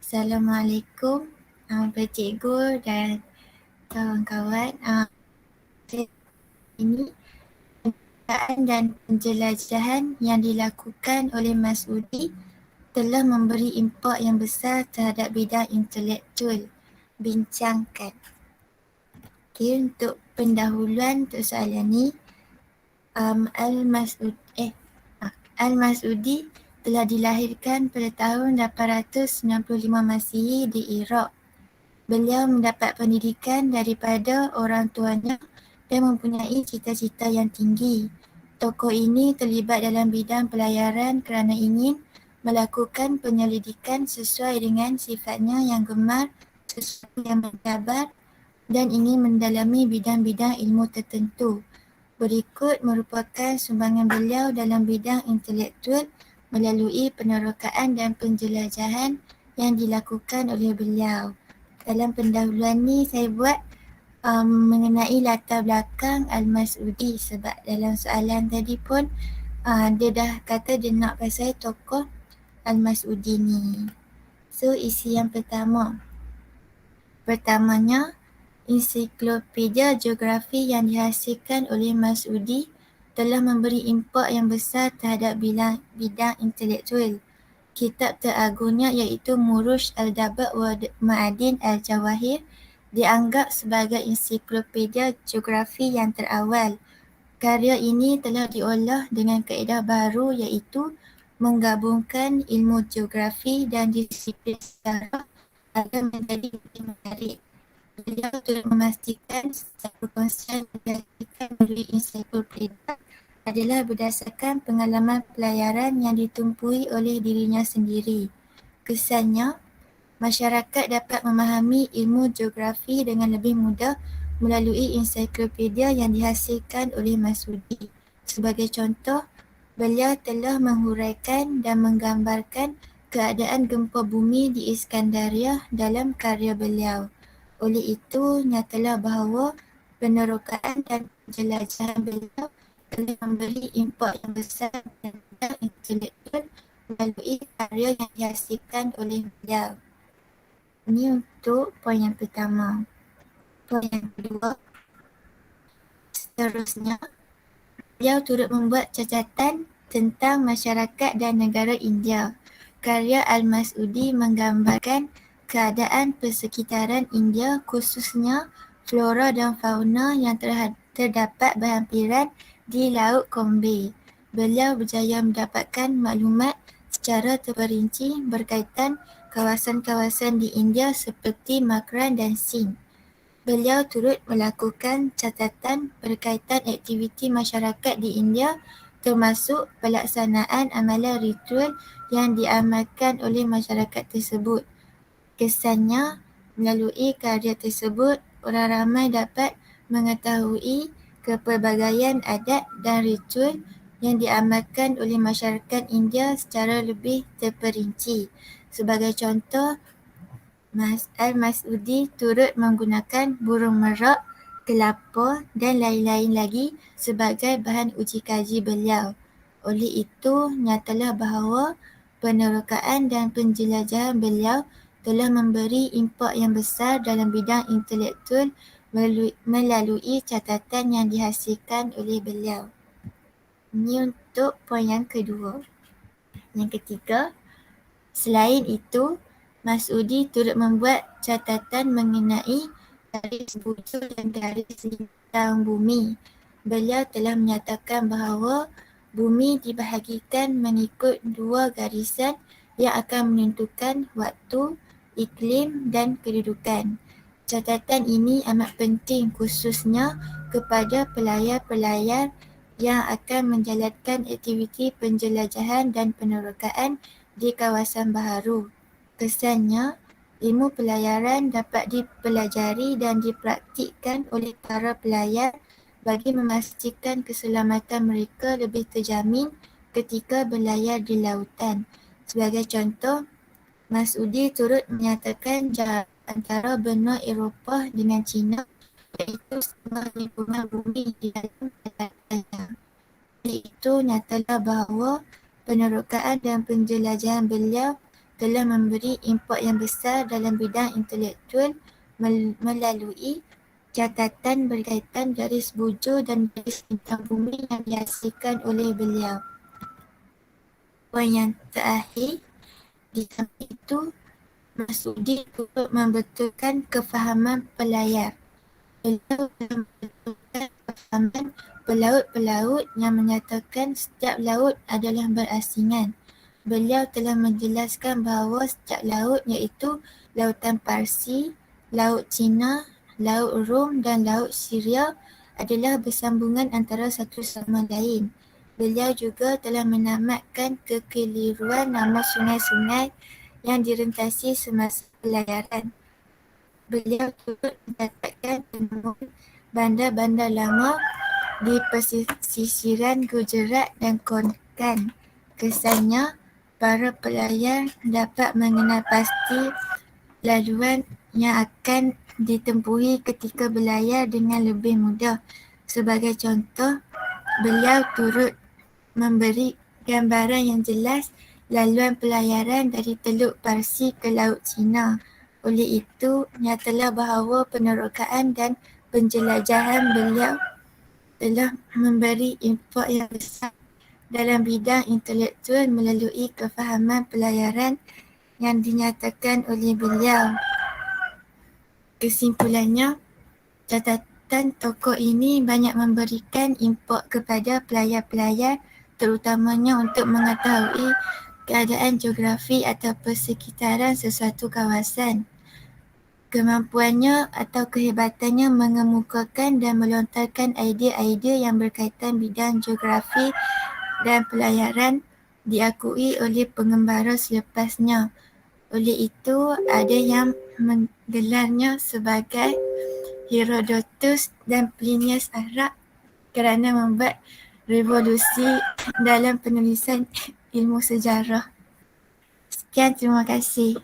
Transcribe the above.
Assalamualaikum, Pak Cikgu dan kawan-kawan. Ini penelitian dan penjelajahan yang dilakukan oleh Mas Udi telah memberi impak yang besar terhadap bidang intelektual. Bincangkan. Okay, untuk pendahuluan untuk soalan ni, Al-Mas'udi telah dilahirkan pada tahun 895 Masihi di Iraq. Beliau mendapat pendidikan daripada orang tuanya dan mempunyai cita-cita yang tinggi. Tokoh ini terlibat dalam bidang pelayaran kerana ingin melakukan penyelidikan sesuai dengan sifatnya yang gemar sesuatu yang mencabar dan ingin mendalami bidang-bidang ilmu tertentu. Berikut merupakan sumbangan beliau dalam bidang intelektual melalui penerokaan dan penjelajahan yang dilakukan oleh beliau. Dalam pendahuluan ni saya buat mengenai latar belakang Al-Mas'udi sebab dalam soalan tadi pun dia dah kata dia nak pasal tokoh Al-Mas'udi ni. So isi yang pertamanya, ensiklopedia geografi yang dihasilkan oleh Mas'udi telah memberi impak yang besar terhadap bidang intelektual. Kitab teragungnya iaitu Murush al-Dabat wa Ma'adin al-Jawahir dianggap sebagai ensiklopedia geografi yang terawal. Karya ini telah diolah dengan kaedah baru iaitu menggabungkan ilmu geografi dan disiplin sejarah agar menjadi lebih menarik. Beliau turut memastikan setiap perkongsian yang dihasilkan melalui ensiklopedia adalah berdasarkan pengalaman pelayaran yang ditumpui oleh dirinya sendiri. Kesannya, masyarakat dapat memahami ilmu geografi dengan lebih mudah melalui ensiklopedia yang dihasilkan oleh Mas'udi. Sebagai contoh, beliau telah menghuraikan dan menggambarkan keadaan gempa bumi di Iskandariah dalam karya beliau. Oleh itu, nyatalah bahawa penerokaan dan penjelajahan beliau telah memberi impak yang besar kepada intelektual melalui karya yang dihasilkan oleh beliau. Ini untuk poin yang pertama. Poin yang kedua, seterusnya, beliau turut membuat catatan tentang masyarakat dan negara India. Karya Al-Mas'udi menggambarkan keadaan persekitaran India khususnya flora dan fauna yang terdapat berhampiran di Laut Kombe. Beliau berjaya mendapatkan maklumat secara terperinci berkaitan kawasan-kawasan di India seperti Makran dan Sindh. Beliau turut melakukan catatan berkaitan aktiviti masyarakat di India termasuk pelaksanaan amalan ritual yang diamalkan oleh masyarakat tersebut. Kesannya, melalui karya tersebut, orang ramai dapat mengetahui kepelbagaian adat dan ritual yang diamalkan oleh masyarakat India secara lebih terperinci. Sebagai contoh, Al-Mas'udi turut menggunakan burung merak, kelapa dan lain-lain lagi sebagai bahan uji kaji beliau. Oleh itu, nyatalah bahawa penerokaan dan penjelajahan beliau telah memberi impak yang besar dalam bidang intelektual melalui catatan yang dihasilkan oleh beliau. Ini untuk poin yang kedua. Yang ketiga, selain itu, Mas'udi turut membuat catatan mengenai garis bujur dan garis lintang bumi. Beliau telah menyatakan bahawa bumi dibahagikan mengikut dua garisan yang akan menentukan waktu, iklim dan kedudukan. Catatan ini amat penting khususnya kepada pelayar-pelayar yang akan menjalankan aktiviti penjelajahan dan penerokaan di kawasan baharu. Kesannya, ilmu pelayaran dapat dipelajari dan dipraktikkan oleh para pelayar bagi memastikan keselamatan mereka lebih terjamin ketika berlayar di lautan. Sebagai contoh, Mas'udi turut menyatakan jarak antara benua Eropah dengan China iaitu setengah lingkungan bumi di dalam catatannya. Oleh itu, nyatalah bahawa penerokaan dan penjelajahan beliau telah memberi impak yang besar dalam bidang intelektual melalui catatan berkaitan garis bujur dan garis bintang bumi yang dihasilkan oleh beliau. Poin yang terakhir, di samping itu, Masudi turut membetulkan kefahaman pelayar. Beliau telah membetulkan kefahaman pelaut-pelaut yang menyatakan setiap laut adalah berasingan. Beliau telah menjelaskan bahawa setiap laut iaitu Lautan Parsi, Laut Cina, Laut Rom dan Laut Syria adalah bersambungan antara satu sama lain. Beliau juga telah menamatkan kekeliruan nama sungai-sungai yang direntasi semasa pelayaran. Beliau turut mencatatkan penemuan bandar-bandar lama di pesisiran Gujarat dan Konkan. Kesannya, para pelayar dapat mengenal pasti laluan yang akan ditempuhi ketika berlayar dengan lebih mudah. Sebagai contoh, beliau turut memberi gambaran yang jelas laluan pelayaran dari Teluk Parsi ke Laut Cina. Oleh itu, nyatalah bahawa penerokaan dan penjelajahan beliau telah memberi impak yang besar dalam bidang intelektual melalui kefahaman pelayaran yang dinyatakan oleh beliau. Kesimpulannya, catatan tokoh ini banyak memberikan impak kepada pelayar-pelayar, terutamanya untuk mengetahui keadaan geografi atau persekitaran sesuatu kawasan. Kemampuannya atau kehebatannya mengemukakan dan melontarkan idea-idea yang berkaitan bidang geografi dan pelayaran diakui oleh pengembara selepasnya. Oleh itu, ada yang menggelarnya sebagai Herodotus dan Plinius Arab kerana membuat revolusi dalam penulisan ilmu sejarah. Sekian, terima kasih.